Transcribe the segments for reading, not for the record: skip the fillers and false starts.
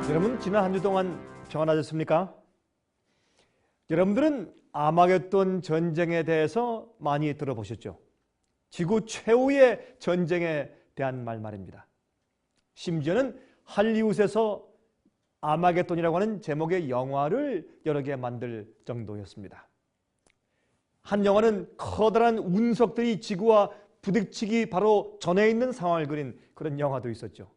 여러분, 지난 한 주 동안 평안하셨습니까? 여러분들은 아마겟돈 전쟁에 대해서 많이 들어보셨죠? 지구 최후의 전쟁에 대한 말입니다. 심지어는 할리우드에서 아마겟돈이라고 하는 제목의 영화를 여러 개 만들 정도였습니다. 한 영화는 커다란 운석들이 지구와 부딪히기 바로 전에 있는 상황을 그린 그런 영화도 있었죠.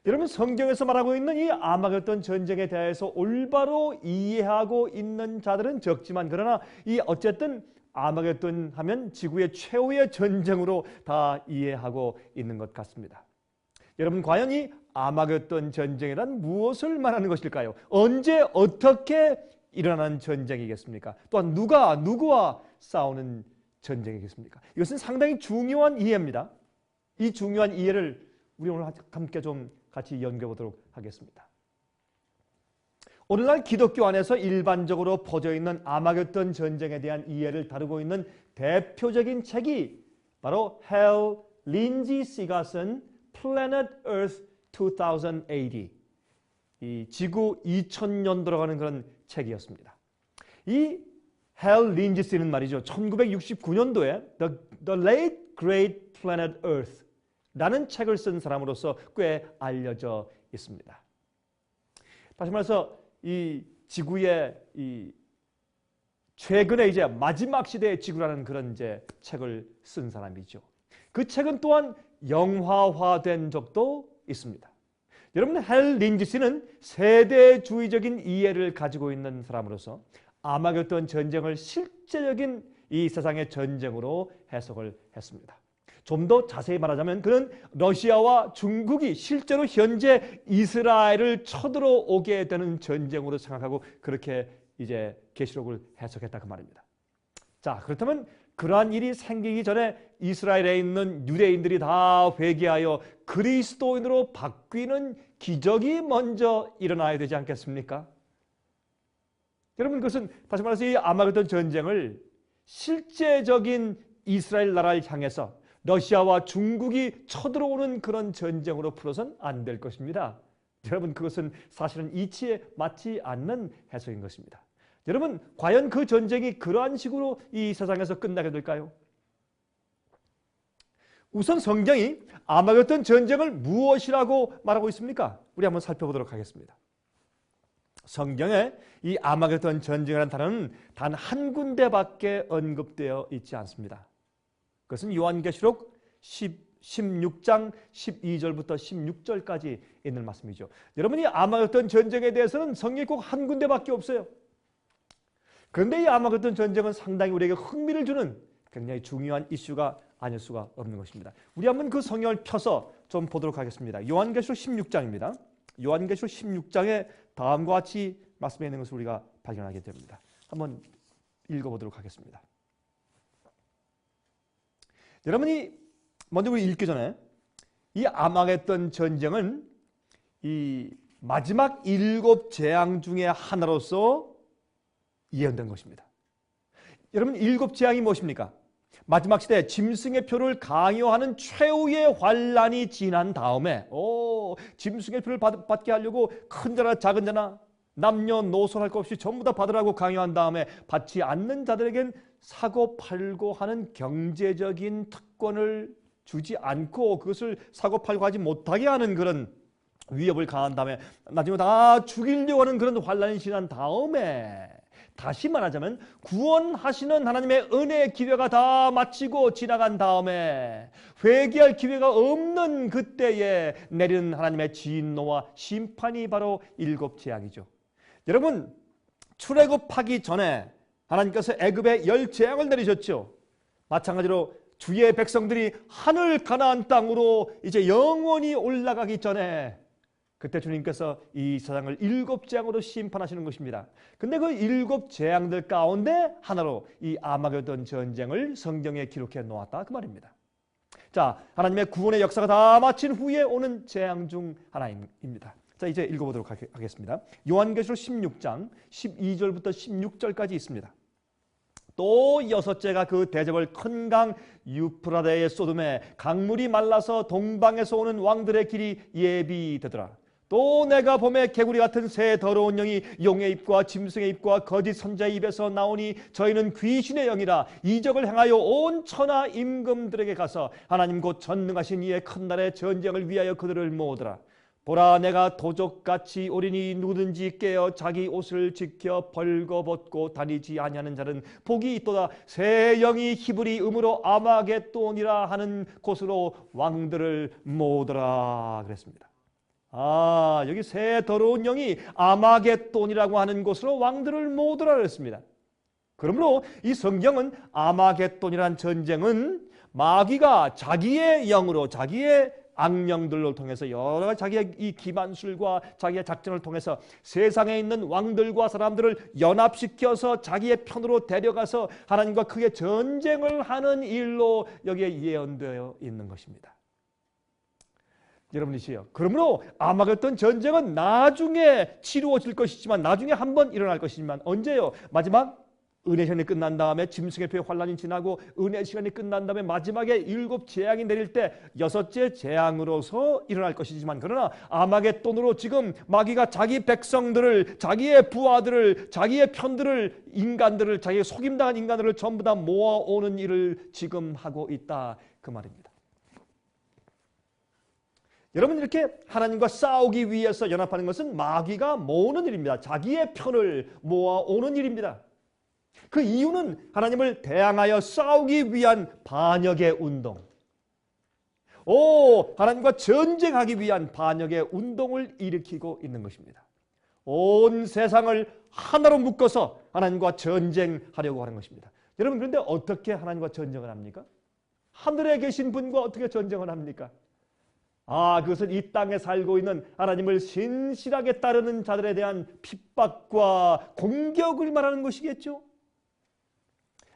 여러분, 성경에서 말하고 있는 이 아마겟돈 전쟁에 대해서 올바로 이해하고 있는 자들은 적지만, 그러나 이 어쨌든 아마겟돈 하면 지구의 최후의 전쟁으로 다 이해하고 있는 것 같습니다. 여러분, 과연 이 아마겟돈 전쟁이란 무엇을 말하는 것일까요? 언제 어떻게 일어나는 전쟁이겠습니까? 또한 누구와 싸우는 전쟁이겠습니까? 이것은 상당히 중요한 이해입니다. 이 중요한 이해를 우리 오늘 함께 좀 같이 연구해 보도록 하겠습니다. 오늘날 기독교 안에서 일반적으로 퍼져 있는 아마겟돈 전쟁에 대한 이해를 다루고 있는 대표적인 책이 바로 헬 린지 씨가 쓴 Planet Earth 2000 AD, 이 지구 2000년도로 가는 그런 책이었습니다. 이 헬 린지 씨는 말이죠, 1969년도에 The Late Great Planet Earth 라는 책을 쓴 사람으로서 꽤 알려져 있습니다. 다시 말해서 이 지구의 이 최근에 이제 마지막 시대의 지구라는 그런 이제 책을 쓴 사람이죠. 그 책은 또한 영화화된 적도 있습니다. 여러분, 헬 린지 씨는 세대주의적인 이해를 가지고 있는 사람으로서 아마겟돈 전쟁을 실제적인 이 세상의 전쟁으로 해석을 했습니다. 좀 더 자세히 말하자면 그는 러시아와 중국이 실제로 현재 이스라엘을 쳐들어오게 되는 전쟁으로 생각하고 그렇게 이제 계시록을 해석했다 그 말입니다. 자, 그렇다면 그러한 일이 생기기 전에 이스라엘에 있는 유대인들이 다 회개하여 그리스도인으로 바뀌는 기적이 먼저 일어나야 되지 않겠습니까? 여러분, 그것은 다시 말해서 이 아마겟돈 전쟁을 실제적인 이스라엘 나라를 향해서 러시아와 중국이 쳐들어오는 그런 전쟁으로 풀어서는 안 될 것입니다. 여러분, 그것은 사실은 이치에 맞지 않는 해석인 것입니다. 여러분, 과연 그 전쟁이 그러한 식으로 이 세상에서 끝나게 될까요? 우선 성경이 아마겟돈 전쟁을 무엇이라고 말하고 있습니까? 우리 한번 살펴보도록 하겠습니다. 성경에 이 아마겟돈 전쟁이라는 단어는 단 한 군데밖에 언급되어 있지 않습니다. 그것은 요한계시록 16장 12절부터 16절까지 있는 말씀이죠. 여러분이 아마겟돈 전쟁에 대해서는 성경이 꼭 한 군데밖에 없어요. 그런데 이 아마겟돈 전쟁은 상당히 우리에게 흥미를 주는 굉장히 중요한 이슈가 아닐 수가 없는 것입니다. 우리 한번 그 성경을 펴서 좀 보도록 하겠습니다. 요한계시록 16장입니다. 요한계시록 16장에 다음과 같이 말씀해 있는 것을 우리가 발견하게 됩니다. 한번 읽어보도록 하겠습니다. 여러분이 먼저 우리 읽기 전에 이 아마겟돈 전쟁은 이 마지막 7 재앙 중에 하나로서 예언된 것입니다. 여러분, 7 재앙이 무엇입니까? 마지막 시대에 짐승의 표를 강요하는 최후의 환란이 지난 다음에 짐승의 표를 받게 하려고 큰 자나 작은 자나 남녀노소 할 것 없이 전부 다 받으라고 강요한 다음에 받지 않는 자들에겐 사고 팔고 하는 경제적인 특권을 주지 않고 그것을 사고 팔고 하지 못하게 하는 그런 위협을 가한 다음에 나중에 다 죽이려고 하는 그런 환란이 지난 다음에, 다시 말하자면 구원하시는 하나님의 은혜의 기회가 다 마치고 지나간 다음에 회개할 기회가 없는 그때에 내리는 하나님의 진노와 심판이 바로 7 재앙이죠. 여러분, 출애굽하기 전에 하나님께서 애굽에 10 재앙을 내리셨죠. 마찬가지로 주의 백성들이 하늘 가나안 땅으로 이제 영원히 올라가기 전에 그때 주님께서 이 세상을 7 재앙으로 심판하시는 것입니다. 근데 그 7 재앙들 가운데 하나로 이 아마겟돈 전쟁을 성경에 기록해 놓았다 그 말입니다. 자, 하나님의 구원의 역사가 다 마친 후에 오는 재앙 중 하나입니다. 자, 이제 읽어보도록 하겠습니다. 요한계시록 16장 12절부터 16절까지 있습니다. 또 6째가 그 대접을 큰 강 유프라데에 쏟음에 강물이 말라서 동방에서 오는 왕들의 길이 예비되더라. 또 내가 봄에 개구리 같은 새 더러운 영이 용의 입과 짐승의 입과 거짓 선자의 입에서 나오니 저희는 귀신의 영이라 이적을 행하여 온 천하 임금들에게 가서 하나님 곧 전능하신 이의 큰 날의 전쟁을 위하여 그들을 모으더라. 보라, 내가 도적같이 오리니 누구든지 깨어 자기 옷을 지켜 벌거벗고 다니지 아니하는 자는 복이 있도다. 새 영이 히브리 음으로 아마겟돈이라 하는 곳으로 왕들을 모으더라 그랬습니다. 여기 새 더러운 영이 아마겟돈이라고 하는 곳으로 왕들을 모으더라 그랬습니다. 그러므로 이 성경은 아마겟돈이란 전쟁은 마귀가 자기의 영으로, 자기의 악령들을 통해서 여러 가지 자기의 이 기반술과 자기의 작전을 통해서 세상에 있는 왕들과 사람들을 연합시켜서 자기의 편으로 데려가서 하나님과 크게 전쟁을 하는 일로 여기에 예언되어 있는 것입니다. 여러분이시요. 그러므로 아마겟돈 전쟁은 나중에 치루어질 것이지만, 나중에 한번 일어날 것이지만, 언제요? 마지막 은혜 시간이 끝난 다음에 짐승의 표의 환란이 지나고 은혜 시간이 끝난 다음에 마지막에 7 재앙이 내릴 때 6째 재앙으로서 일어날 것이지만, 그러나 아마겟돈으로 지금 마귀가 자기 백성들을, 자기의 부하들을, 자기의 편들을, 인간들을, 자기의 속임당한 인간들을 전부 다 모아오는 일을 지금 하고 있다 그 말입니다. 여러분, 이렇게 하나님과 싸우기 위해서 연합하는 것은 마귀가 모으는 일입니다. 자기의 편을 모아오는 일입니다. 그 이유는 하나님을 대항하여 싸우기 위한 반역의 운동, 하나님과 전쟁하기 위한 반역의 운동을 일으키고 있는 것입니다. 온 세상을 하나로 묶어서 하나님과 전쟁하려고 하는 것입니다. 여러분, 그런데 어떻게 하나님과 전쟁을 합니까? 하늘에 계신 분과 어떻게 전쟁을 합니까? 그것은 이 땅에 살고 있는 하나님을 신실하게 따르는 자들에 대한 핍박과 공격을 말하는 것이겠죠.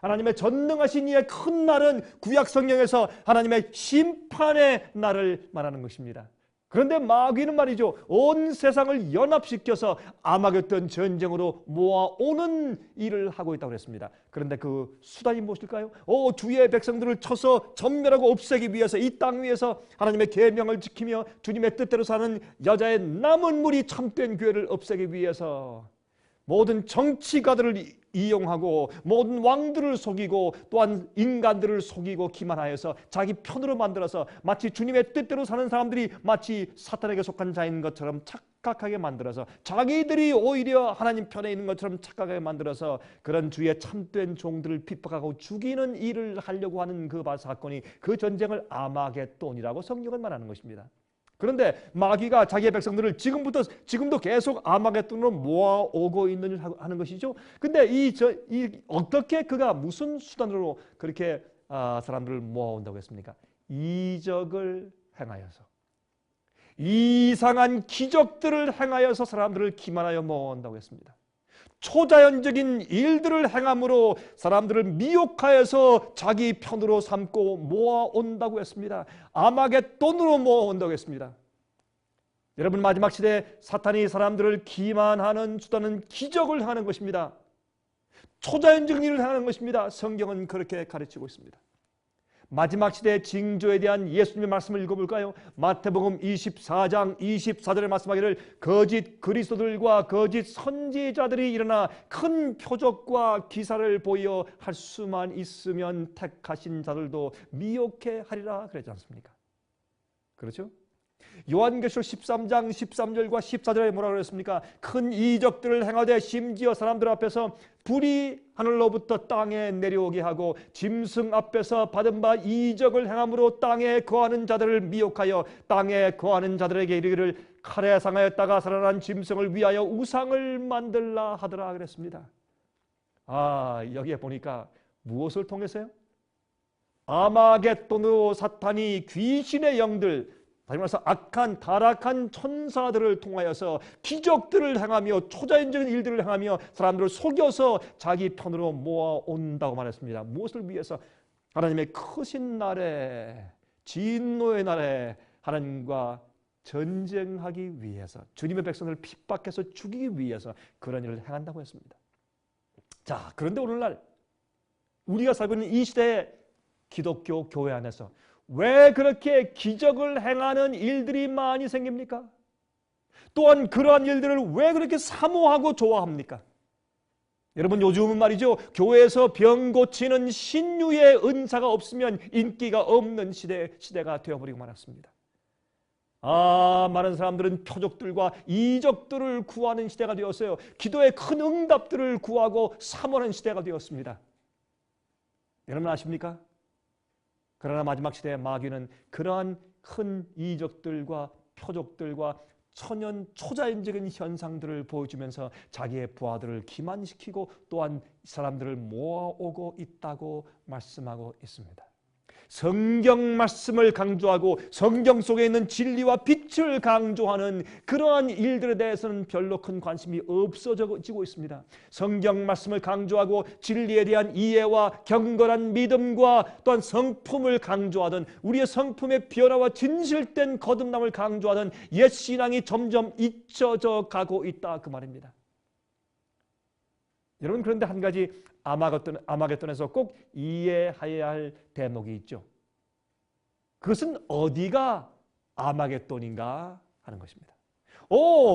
하나님의 전능하신 이의 큰 날은 구약 성경에서 하나님의 심판의 날을 말하는 것입니다. 그런데 마귀는 말이죠, 온 세상을 연합시켜서 아마겟돈 전쟁으로 모아오는 일을 하고 있다고 했습니다. 그런데 그 수단이 무엇일까요? 주의 백성들을 쳐서 전멸하고 없애기 위해서, 이 땅 위에서 하나님의 계명을 지키며 주님의 뜻대로 사는 여자의 남은 무리 참된 교회를 없애기 위해서 모든 정치가들을 이용하고 모든 왕들을 속이고 또한 인간들을 속이고 기만하여서 자기 편으로 만들어서 마치 주님의 뜻대로 사는 사람들이 마치 사탄에게 속한 자인 것처럼 착각하게 만들어서, 자기들이 오히려 하나님 편에 있는 것처럼 착각하게 만들어서 그런 주의 참된 종들을 핍박하고 죽이는 일을 하려고 하는 그 사건이, 그 전쟁을 아마겟돈이라고 성경은 말하는 것입니다. 그런데 마귀가 자기의 백성들을 지금도 계속 아마겟돈으로 모아오고 있는 일을 하는 것이죠. 근데 어떻게 그가 무슨 수단으로 그렇게 사람들을 모아온다고 했습니까? 이적을 행하여서, 이상한 기적들을 행하여서 사람들을 기만하여 모아온다고 했습니다. 초자연적인 일들을 행함으로 사람들을 미혹하여서 자기 편으로 삼고 모아온다고 했습니다. 아마겟돈으로 모아온다고 했습니다. 여러분, 마지막 시대에 사탄이 사람들을 기만하는 수단은 기적을 하는 것입니다. 초자연적인 일을 하는 것입니다. 성경은 그렇게 가르치고 있습니다. 마지막 시대의 징조에 대한 예수님의 말씀을 읽어볼까요? 마태복음 24장 24절에 말씀하기를, 거짓 그리스도들과 거짓 선지자들이 일어나 큰 표적과 기사를 보여 할 수만 있으면 택하신 자들도 미혹해 하리라 그랬지 않습니까? 그렇죠? 요한계시록 13장 13절과 14절에 뭐라고 그랬습니까? 큰 이적들을 행하되 심지어 사람들 앞에서 불이 하늘로부터 땅에 내려오게 하고 짐승 앞에서 받은 바 이적을 행함으로 땅에 거하는 자들을 미혹하여 땅에 거하는 자들에게 이르기를, 칼에 상하였다가 살아난 짐승을 위하여 우상을 만들라 하더라 그랬습니다. 여기에 보니까 무엇을 통해서요? 아마겟돈으로 사탄이 귀신의 영들, 다시 말해서 악한 타락한 천사들을 통하여서 기적들을 행하며 초자연적인 일들을 행하며 사람들을 속여서 자기 편으로 모아온다고 말했습니다. 무엇을 위해서? 하나님의 크신 날에, 진노의 날에 하나님과 전쟁하기 위해서, 주님의 백성을 핍박해서 죽이기 위해서 그런 일을 행한다고 했습니다. 자, 그런데 오늘날 우리가 살고 있는 이 시대의 기독교 교회 안에서 왜 그렇게 기적을 행하는 일들이 많이 생깁니까? 또한 그러한 일들을 왜 그렇게 사모하고 좋아합니까? 여러분, 요즘은 말이죠, 교회에서 병 고치는 신유의 은사가 없으면 인기가 없는 시대가 되어버리고 말았습니다. 많은 사람들은 표적들과 이적들을 구하는 시대가 되었어요. 기도의 큰 응답들을 구하고 사모하는 시대가 되었습니다. 여러분 아십니까? 그러나 마지막 시대의 마귀는 그러한 큰 이적들과 표적들과 초자연적인 현상들을 보여주면서 자기의 부하들을 기만시키고 또한 사람들을 모아오고 있다고 말씀하고 있습니다. 성경 말씀을 강조하고 성경 속에 있는 진리와 빛을 강조하는 그러한 일들에 대해서는 별로 큰 관심이 없어지고 있습니다. 성경 말씀을 강조하고 진리에 대한 이해와 경건한 믿음과 또한 성품을 강조하던 우리의 성품의 변화와 진실된 거듭남을 강조하던 옛 신앙이 점점 잊혀져 가고 있다 그 말입니다. 여러분, 그런데 한 가지 아마겟돈에서 꼭 이해해야 할 대목이 있죠. 그것은 어디가 아마겟돈인가 하는 것입니다.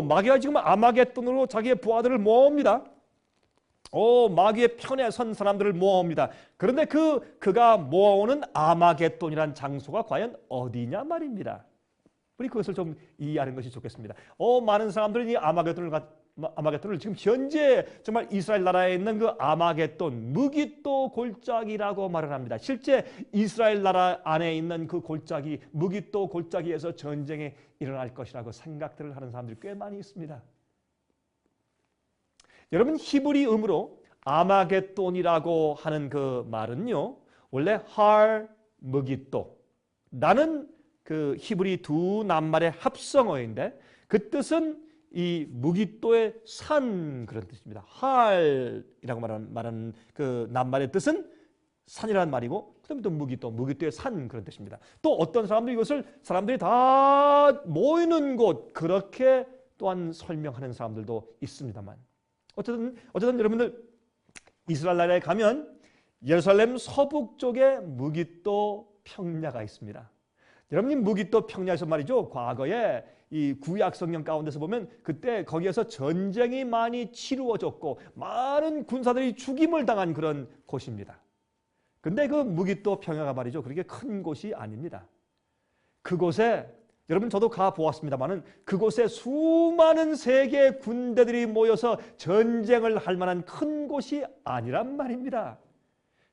마귀가 지금 아마겟돈으로 자기의 부하들을 모읍니다. 마귀의 편에 선 사람들을 모읍니다. 그런데 그가 모아오는 아마겟돈이란 장소가 과연 어디냐 말입니다. 우리 그것을 좀 이해하는 것이 좋겠습니다. 많은 사람들은 이 아마겟돈을 지금 현재 정말 이스라엘 나라에 있는 그 아마겟돈, 무깃도 골짜기라고 말을 합니다. 실제 이스라엘 나라 안에 있는 그 골짜기, 무깃도 골짜기에서 전쟁이 일어날 것이라고 생각들을 하는 사람들이 꽤 많이 있습니다. 여러분, 히브리음으로 아마겟돈이라고 하는 그 말은요, 원래 할 무깃도 라는 그 히브리 두 낱말의 합성어인데 그 뜻은 이 무깃도의 산 그런 뜻입니다. 할이라고 말하는 그 낱말의 뜻은 산이라는 말이고 그다음에 또 무깃도의 산 그런 뜻입니다. 또 어떤 사람들이 이것을 사람들이 다 모이는 곳 그렇게 또한 설명하는 사람들도 있습니다만 어쨌든 여러분들 이스라엘 나라에 가면 예루살렘 서북 쪽에 무깃도 평야가 있습니다. 여러분, 무깃도 평야에서 말이죠, 과거에 이 구약 성경 가운데서 보면 그때 거기에서 전쟁이 많이 치루어졌고 많은 군사들이 죽임을 당한 그런 곳입니다. 근데 그 무깃도 평야가 말이죠, 그렇게 큰 곳이 아닙니다. 그곳에 여러분, 저도 가 보았습니다만은 그곳에 수많은 세계 군대들이 모여서 전쟁을 할 만한 큰 곳이 아니란 말입니다.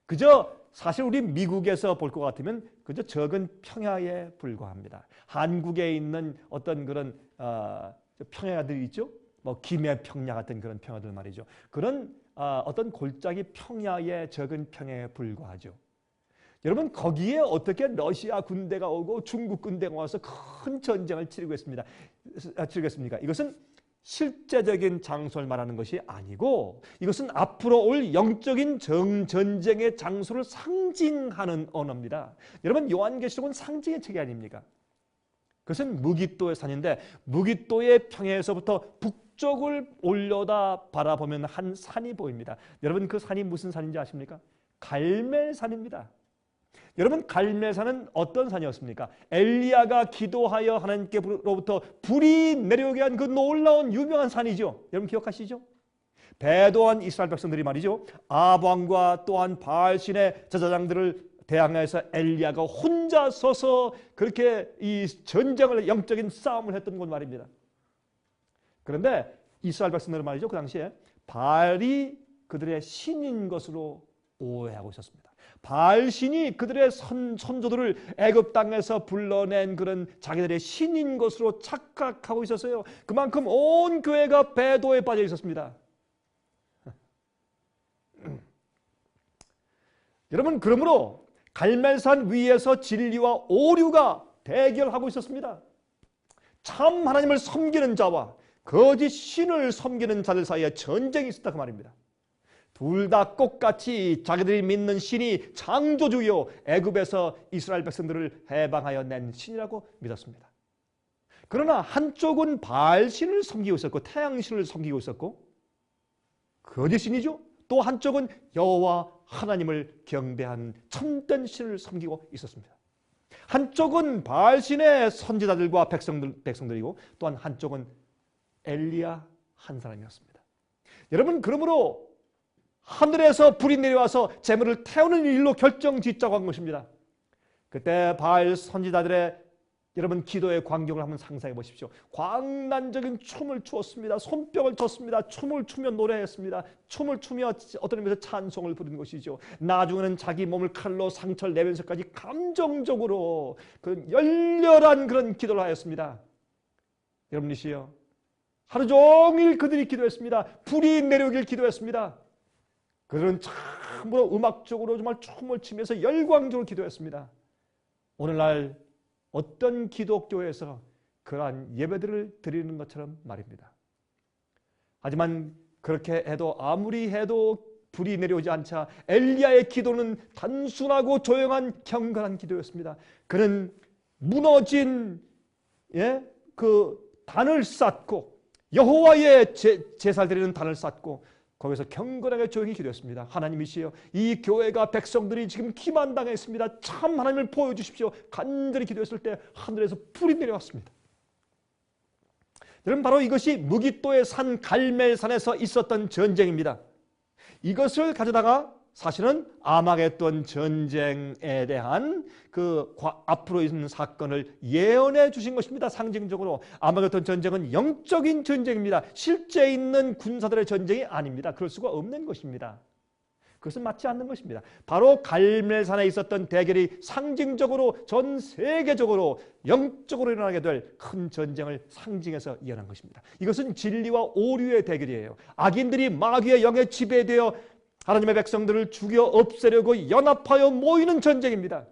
그저 사실 우리 미국에서 볼 것 같으면 그저 적은 평야에 불과합니다. 한국에 있는 어떤 그런 평야들이 있죠. 뭐 김해 평야 같은 그런 평야들 말이죠. 그런 어떤 골짜기 평야의 적은 평야에 불과하죠. 여러분, 거기에 어떻게 러시아 군대가 오고 중국 군대가 와서 큰 전쟁을 치르겠습니까? 이것은 실제적인 장소를 말하는 것이 아니고 이것은 앞으로 올 영적인 전쟁의 장소를 상징하는 언어입니다. 여러분, 요한계시록은 상징의 책이 아닙니까? 그것은 무깃도의 산인데 무깃도의 평야에서부터 북쪽을 올려다 바라보면 한 산이 보입니다. 여러분, 그 산이 무슨 산인지 아십니까? 갈멜산입니다. 여러분, 갈멜산은 어떤 산이었습니까? 엘리야가 기도하여 하나님께로부터 불이 내려오게 한 그 놀라운 유명한 산이죠. 여러분 기억하시죠? 배도한 이스라엘 백성들이 말이죠, 아방과 또한 바알신의 제사장들을 대항해서 엘리야가 혼자 서서 그렇게 이 전쟁을, 영적인 싸움을 했던 곳 말입니다. 그런데 이스라엘 백성들은 말이죠, 그 당시에 바알이 그들의 신인 것으로 오해하고 있었습니다. 바알신이 그들의 선조들을 애굽 땅에서 불러낸 그런 자기들의 신인 것으로 착각하고 있었어요. 그만큼 온 교회가 배도에 빠져 있었습니다. 여러분, 그러므로 갈멜산 위에서 진리와 오류가 대결하고 있었습니다. 참 하나님을 섬기는 자와 거짓 신을 섬기는 자들 사이에 전쟁이 있었다 그 말입니다. 둘 다 똑같이 자기들이 믿는 신이 창조주요 애굽에서 이스라엘 백성들을 해방하여 낸 신이라고 믿었습니다. 그러나 한쪽은 바알신을 섬기고 있었고 태양신을 섬기고 있었고 거짓 신이죠. 또 한쪽은 여호와 하나님을 경배한 참된 신을 섬기고 있었습니다. 한쪽은 바알신의 선지자들과 백성들이고 또한 한쪽은 엘리야 한 사람이었습니다. 여러분, 그러므로 하늘에서 불이 내려와서 재물을 태우는 일로 결정짓자고 한 것입니다. 그때 바알 선지자들의 여러분 기도의 광경을 한번 상상해 보십시오. 광란적인 춤을 추었습니다. 손뼉을 쳤습니다. 춤을 추며 노래했습니다. 춤을 추며 어떤 의미에서 찬송을 부르는 것이죠. 나중에는 자기 몸을 칼로 상처를 내면서까지 감정적으로 그 열렬한 그런 기도를 하였습니다. 여러분이시여, 하루 종일 그들이 기도했습니다. 불이 내려오길 기도했습니다. 그들은 참으로 음악적으로 정말 춤을 추면서 열광적으로 기도했습니다. 오늘날 어떤 기독교에서 그러한 예배들을 드리는 것처럼 말입니다. 하지만 그렇게 해도 아무리 해도 불이 내려오지 않자 엘리야의 기도는 단순하고 조용한 경건한 기도였습니다. 그는 무너진 그 단을 쌓고 여호와의 제사를 드리는 단을 쌓고 거기서 경건하게 조용히 기도했습니다. 하나님이시여, 이 교회가 백성들이 지금 기만당했습니다. 참 하나님을 보여주십시오. 간절히 기도했을 때 하늘에서 불이 내려왔습니다. 여러분, 바로 이것이 무기또의 산 갈멜산에서 있었던 전쟁입니다. 이것을 가져다가 사실은 아마겟돈 전쟁에 대한 그 앞으로 있는 사건을 예언해 주신 것입니다. 상징적으로 아마겟돈 전쟁은 영적인 전쟁입니다. 실제 있는 군사들의 전쟁이 아닙니다. 그럴 수가 없는 것입니다. 그것은 맞지 않는 것입니다. 바로 갈멜산에 있었던 대결이 상징적으로 전 세계적으로 영적으로 일어나게 될 큰 전쟁을 상징해서 예언한 것입니다. 이것은 진리와 오류의 대결이에요. 악인들이 마귀의 영에 지배되어 하나님의 백성들을 죽여 없애려고 연합하여 모이는 전쟁입니다.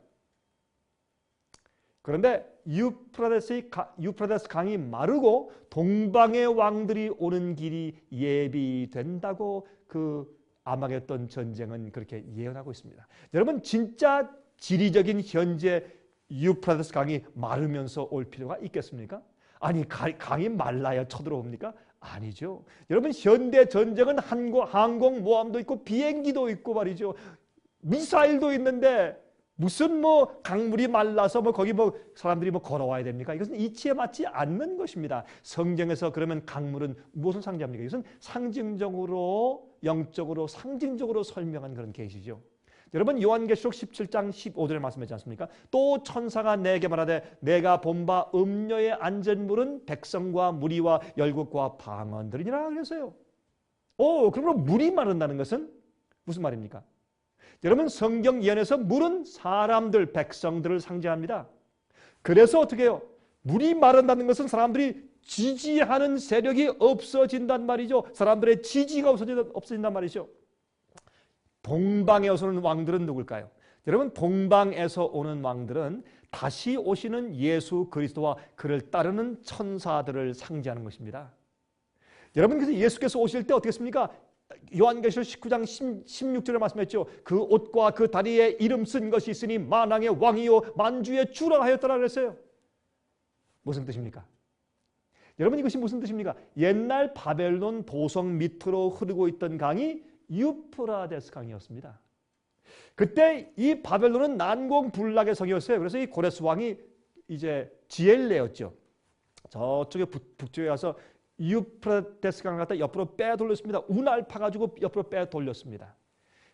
그런데 유프라데스 강이 마르고 동방의 왕들이 오는 길이 예비된다고 그 아마겟돈 전쟁은 그렇게 예언하고 있습니다. 여러분, 진짜 지리적인 현재 유프라데스 강이 마르면서 올 필요가 있겠습니까? 아니, 강이 말라야 쳐들어옵니까? 아니죠. 여러분, 현대 전쟁은 항공모함도 있고 비행기도 있고 말이죠. 미사일도 있는데 무슨 강물이 말라서 거기 사람들이 걸어와야 됩니까? 이것은 이치에 맞지 않는 것입니다. 성경에서 그러면 강물은 무엇을 상징합니까? 이것은 상징적으로, 영적으로, 상징적으로 설명한 그런 계시죠. 여러분, 요한계시록 17장 15절에 말씀하지 않습니까? 또 천사가 내게 말하되 내가 본 바 음녀의 안전물은 백성과 무리와 열국과 방언들이니라 그랬어요. 그러면 물이 마른다는 것은 무슨 말입니까? 여러분, 성경 예언에서 물은 사람들, 백성들을 상징합니다. 그래서 어떻게 해요? 물이 마른다는 것은 사람들이 지지하는 세력이 없어진단 말이죠. 사람들의 지지가 없어진단 말이죠. 동방에서 오는 왕들은 누굴까요? 여러분, 동방에서 오는 왕들은 다시 오시는 예수 그리스도와 그를 따르는 천사들을 상징하는 것입니다. 여러분, 그래서 예수께서 오실 때 어떻게 했습니까? 요한계시록 19장 16절에 말씀했죠. 그 옷과 그 다리에 이름 쓴 것이 있으니 만왕의 왕이요 만주의 주라 하였더라 그랬어요. 무슨 뜻입니까? 여러분, 이것이 무슨 뜻입니까? 옛날 바벨론 도성 밑으로 흐르고 있던 강이 유프라데스 강이었습니다. 그때 이 바벨론은 난공불락의 성이었어요. 그래서 이 고레스 왕이 이제 지혜를 내었죠. 저쪽에 북쪽에 가서 유프라데스 강을 갖다 옆으로 빼돌렸습니다. 운알 파가지고 옆으로 빼돌렸습니다.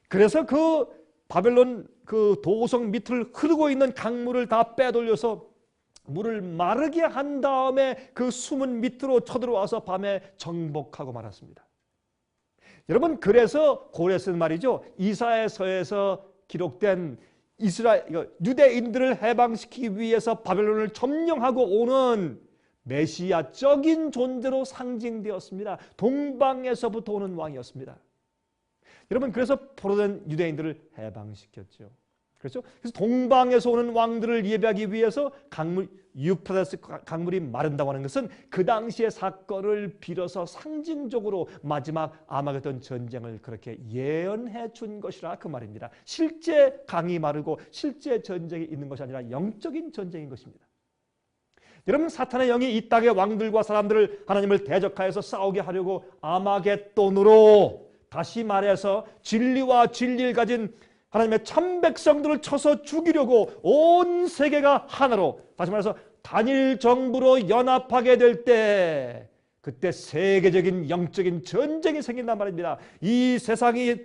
그래서 그 바벨론 그 도성 밑을 흐르고 있는 강물을 다 빼돌려서 물을 마르게 한 다음에 그 숨은 밑으로 쳐들어와서 밤에 정복하고 말았습니다. 여러분, 그래서 고레스는 말이죠, 이사야서에서 기록된 유대인들을 해방시키기 위해서 바벨론을 점령하고 오는 메시아적인 존재로 상징되었습니다. 동방에서부터 오는 왕이었습니다. 여러분, 그래서 포로된 유대인들을 해방시켰죠. 그렇죠? 그래서 동방에서 오는 왕들을 예배하기 위해서 유프라데스 강물이 마른다고 하는 것은 그 당시의 사건을 빌어서 상징적으로 마지막 아마겟돈 전쟁을 그렇게 예언해 준 것이라 그 말입니다. 실제 강이 마르고 실제 전쟁이 있는 것이 아니라 영적인 전쟁인 것입니다. 여러분, 사탄의 영이 이 땅의 왕들과 사람들을 하나님을 대적하여서 싸우게 하려고 아마겟돈으로, 다시 말해서 진리와 진리를 가진 하나님의 참 백성들을 쳐서 죽이려고 온 세계가 하나로, 다시 말해서 단일 정부로 연합하게 될 때 그때 세계적인 영적인 전쟁이 생긴단 말입니다. 이 세상이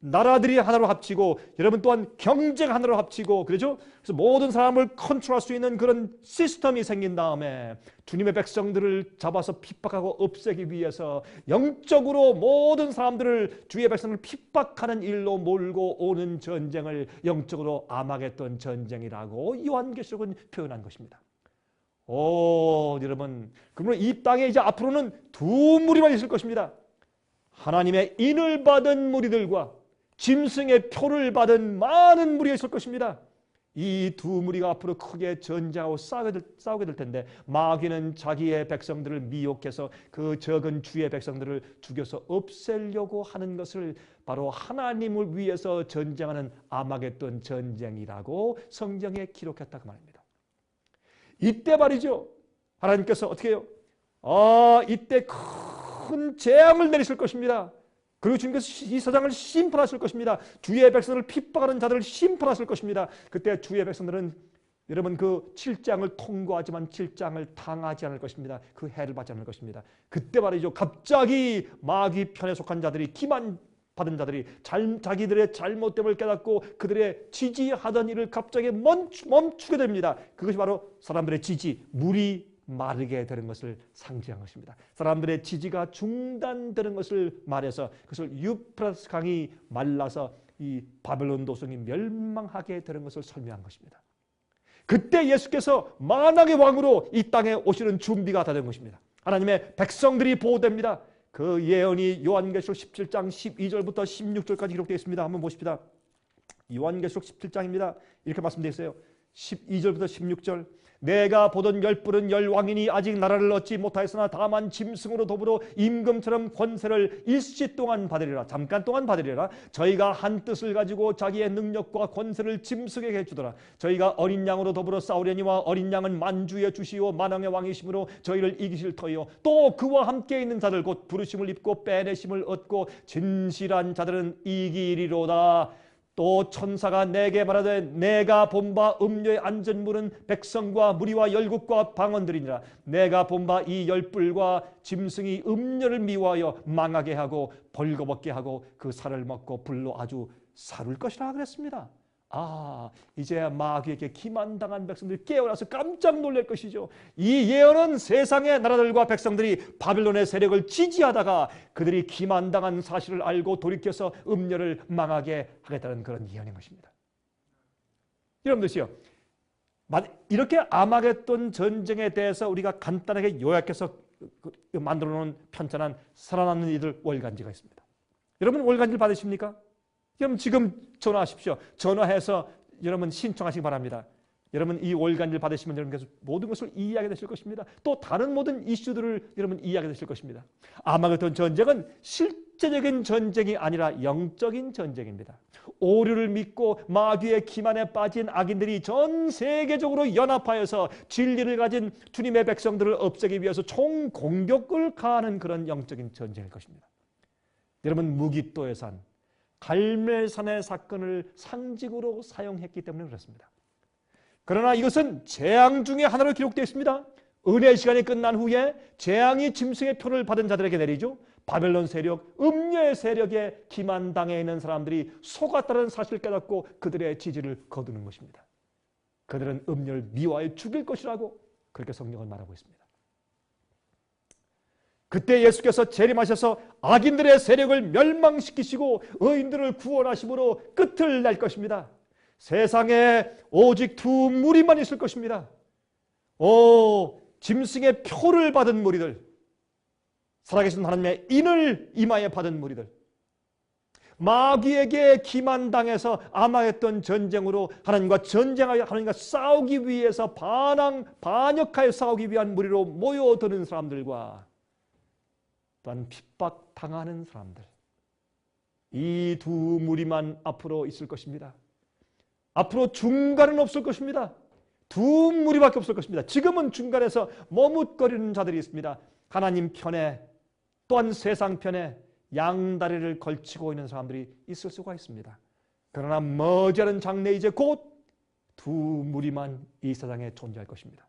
나라들이 하나로 합치고 여러분 또한 경제가 하나로 합치고 그렇죠? 그래서 모든 사람을 컨트롤할 수 있는 그런 시스템이 생긴 다음에 주님의 백성들을 잡아서 핍박하고 없애기 위해서 영적으로 모든 사람들을 주의 백성을 핍박하는 일로 몰고 오는 전쟁을 영적으로 아마겟돈 전쟁이라고 요한계시록은 표현한 것입니다. 여러분, 그러면 이 땅에 이제 앞으로는 두 무리만 있을 것입니다. 하나님의 인을 받은 무리들과 짐승의 표를 받은 많은 무리가 있을 것입니다. 이 두 무리가 앞으로 크게 전쟁하고 싸우게 될 텐데 마귀는 자기의 백성들을 미혹해서 그 적은 주의 백성들을 죽여서 없애려고 하는 것을 바로 하나님을 위해서 전쟁하는 아마겟돈 전쟁이라고 성경에 기록했다고 말입니다. 이때 말이죠. 하나님께서 어떻게 해요? 이때 큰 재앙을 내리실 것입니다. 그리고 주님께서 이 세상을 심판하실 것입니다. 주의 백성을 핍박하는 자들을 심판하실 것입니다. 그때 주의 백성들은 여러분 그 7장을 통과하지만 7장을 당하지 않을 것입니다. 그 해를 받지 않을 것입니다. 그때 말이죠. 갑자기 마귀 편에 속한 자들이 기만 받은 자들이 자기들의 잘못됨을 깨닫고 그들의 지지하던 일을 갑자기 멈추게 됩니다. 그것이 바로 사람들의 지지, 물이 마르게 되는 것을 상징한 것입니다. 사람들의 지지가 중단되는 것을 말해서 그것을 유프라tes 강이 말라서 이 바벨론 도성이 멸망하게 되는 것을 설명한 것입니다. 그때 예수께서 만왕의 왕으로 이 땅에 오시는 준비가 다 된 것입니다. 하나님의 백성들이 보호됩니다. 그 예언이 요한계시록 17장 12절부터 16절까지 기록되어 있습니다. 한번 보십시다. 요한계시록 17장입니다. 이렇게 말씀되어 있어요. 12절부터 16절. 내가 보던 열불은 열왕이니 아직 나라를 얻지 못하였으나 다만 짐승으로 더불어 임금처럼 권세를 일시 동안 받으리라. 잠깐 동안 받으리라. 저희가 한 뜻을 가지고 자기의 능력과 권세를 짐승에게 주더라. 저희가 어린 양으로 더불어 싸우려니와 어린 양은 만주의 주시오 만왕의 왕이심으로 저희를 이기실 터이요. 또 그와 함께 있는 자들 곧 부르심을 입고 빼내심을 얻고 진실한 자들은 이기리로다. 또 천사가 내게 말하되 내가 본 바 음료에 앉은 물은 백성과 무리와 열국과 방언들이니라. 내가 본 바 이 열불과 짐승이 음료를 미워하여 망하게 하고 벌거벗게 하고 그 살을 먹고 불로 아주 사룰 것이라 그랬습니다. 이제 마귀에게 기만당한 백성들이 깨어나서 깜짝 놀랄 것이죠. 이 예언은 세상의 나라들과 백성들이 바벨론의 세력을 지지하다가 그들이 기만당한 사실을 알고 돌이켜서 음료를 망하게 하겠다는 그런 예언인 것입니다. 여러분들이요, 이렇게 아마겟돈 전쟁에 대해서 우리가 간단하게 요약해서 만들어 놓은 편찬한 살아남는 이들 월간지가 있습니다. 여러분 월간지를 받으십니까? 여러분 지금 전화하십시오. 전화해서 여러분 신청하시기 바랍니다. 여러분 이 월간지를 받으시면 여러분께서 모든 것을 이해하게 되실 것입니다. 또 다른 모든 이슈들을 여러분 이해하게 되실 것입니다. 아마겟돈 전쟁은 실제적인 전쟁이 아니라 영적인 전쟁입니다. 오류를 믿고 마귀의 기만에 빠진 악인들이 전 세계적으로 연합하여서 진리를 가진 주님의 백성들을 없애기 위해서 총공격을 가하는 그런 영적인 전쟁일 것입니다. 여러분 무기또의 산, 갈멜산의 사건을 상징으로 사용했기 때문에 그렇습니다. 그러나 이것은 재앙 중에 하나로 기록되어 있습니다. 은혜 시간이 끝난 후에 재앙이 짐승의 표를 받은 자들에게 내리죠. 바벨론 세력, 음녀의 세력에 기만당해 있는 사람들이 속았다는 사실을 깨닫고 그들의 지지를 거두는 것입니다. 그들은 음녀를 미워하여 죽일 것이라고 그렇게 성경은 말하고 있습니다. 그때 예수께서 재림하셔서 악인들의 세력을 멸망시키시고 의인들을 구원하심으로 끝을 낼 것입니다. 세상에 오직 두 무리만 있을 것입니다. 짐승의 표를 받은 무리들, 살아계신 하나님의 인을 이마에 받은 무리들, 마귀에게 기만당해서 아마겟돈 전쟁으로 하나님과 전쟁하여 하나님과 싸우기 위해서 반역하여 싸우기 위한 무리로 모여드는 사람들과 또한 핍박당하는 사람들, 이 두 무리만 앞으로 있을 것입니다. 앞으로 중간은 없을 것입니다. 두 무리밖에 없을 것입니다. 지금은 중간에서 머뭇거리는 자들이 있습니다. 하나님 편에 또한 세상 편에 양다리를 걸치고 있는 사람들이 있을 수가 있습니다. 그러나 머지않은 장래 이제 곧 두 무리만 이 세상에 존재할 것입니다.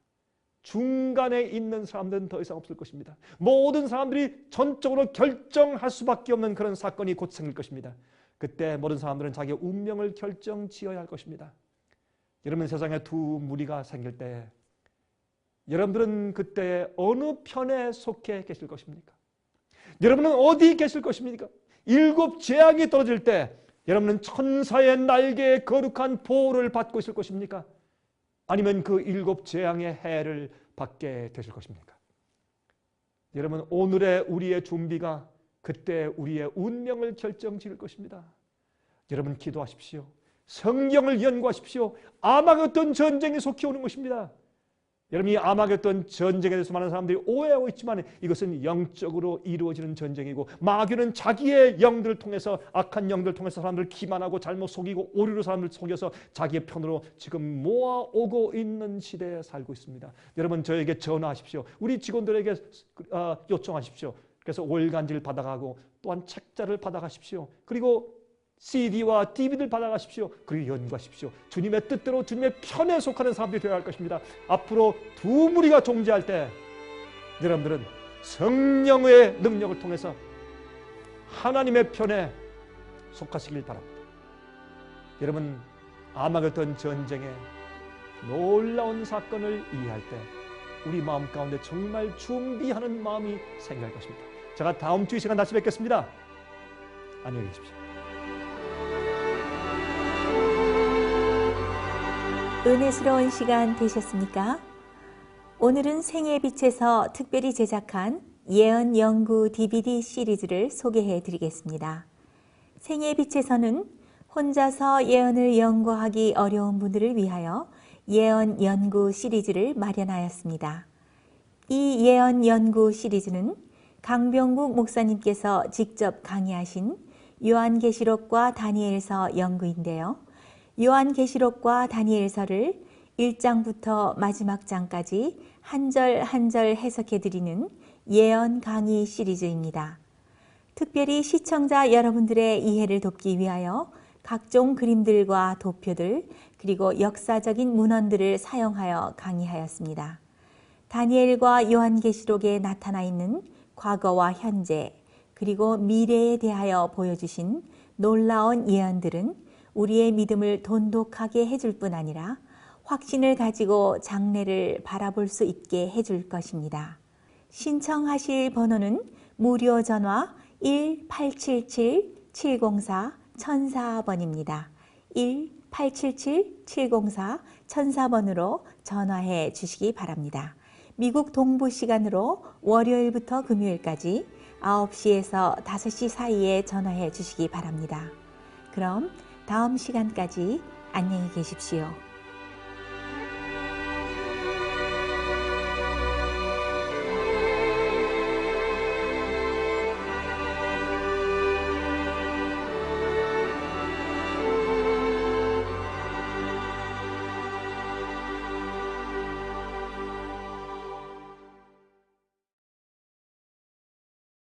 중간에 있는 사람들은 더 이상 없을 것입니다. 모든 사람들이 전적으로 결정할 수밖에 없는 그런 사건이 곧 생길 것입니다. 그때 모든 사람들은 자기의 운명을 결정지어야 할 것입니다. 여러분, 세상에 두 무리가 생길 때 여러분들은 그때 어느 편에 속해 계실 것입니까? 여러분은 어디 계실 것입니까? 일곱 재앙이 떨어질 때 여러분은 천사의 날개에 거룩한 보호를 받고 있을 것입니까? 아니면 그 일곱 재앙의 해를 받게 되실 것입니까? 여러분, 오늘의 우리의 준비가 그때 우리의 운명을 결정지을 것입니다. 여러분, 기도하십시오. 성경을 연구하십시오. 아마겟돈 전쟁이 속히 오는 것입니다. 여러분, 이 아마겟돈 전쟁에 대해서 많은 사람들이 오해하고 있지만 이것은 영적으로 이루어지는 전쟁이고, 마귀는 자기의 영들을 통해서, 악한 영들을 통해서 사람들을 기만하고 잘못 속이고 오류로 사람들을 속여서 자기의 편으로 지금 모아오고 있는 시대에 살고 있습니다. 여러분, 저에게 전화하십시오. 우리 직원들에게 요청하십시오. 그래서 오일간지를 받아가고 또한 책자를 받아가십시오. 그리고 CD와 DVD를 받아가십시오. 그리고 연구하십시오. 주님의 뜻대로 주님의 편에 속하는 사람들이 되어야 할 것입니다. 앞으로 두 무리가 존재할 때 여러분들은 성령의 능력을 통해서 하나님의 편에 속하시길 바랍니다. 여러분, 아마겟돈 전쟁의 놀라운 사건을 이해할 때 우리 마음 가운데 정말 준비하는 마음이 생길 것입니다. 제가 다음 주 이 시간 다시 뵙겠습니다. 안녕히 계십시오. 은혜스러운 시간 되셨습니까? 오늘은 생의 빛에서 특별히 제작한 예언 연구 DVD 시리즈를 소개해 드리겠습니다. 생의 빛에서는 혼자서 예언을 연구하기 어려운 분들을 위하여 예언 연구 시리즈를 마련하였습니다. 이 예언 연구 시리즈는 강병국 목사님께서 직접 강의하신 요한계시록과 다니엘서 연구인데요. 요한계시록과 다니엘서를 1장부터 마지막 장까지 한 절 한 절 해석해드리는 예언 강의 시리즈입니다. 특별히 시청자 여러분들의 이해를 돕기 위하여 각종 그림들과 도표들 그리고 역사적인 문헌들을 사용하여 강의하였습니다. 다니엘과 요한계시록에 나타나 있는 과거와 현재 그리고 미래에 대하여 보여주신 놀라운 예언들은 우리의 믿음을 돈독하게 해줄 뿐 아니라 확신을 가지고 장래를 바라볼 수 있게 해줄 것입니다. 신청하실 번호는 무료 전화 1-877-704-1004번입니다. 1-877-704-1004번으로 전화해 주시기 바랍니다. 미국 동부 시간으로 월요일부터 금요일까지 9시에서 5시 사이에 전화해 주시기 바랍니다. 그럼 다음 시간까지 안녕히 계십시오.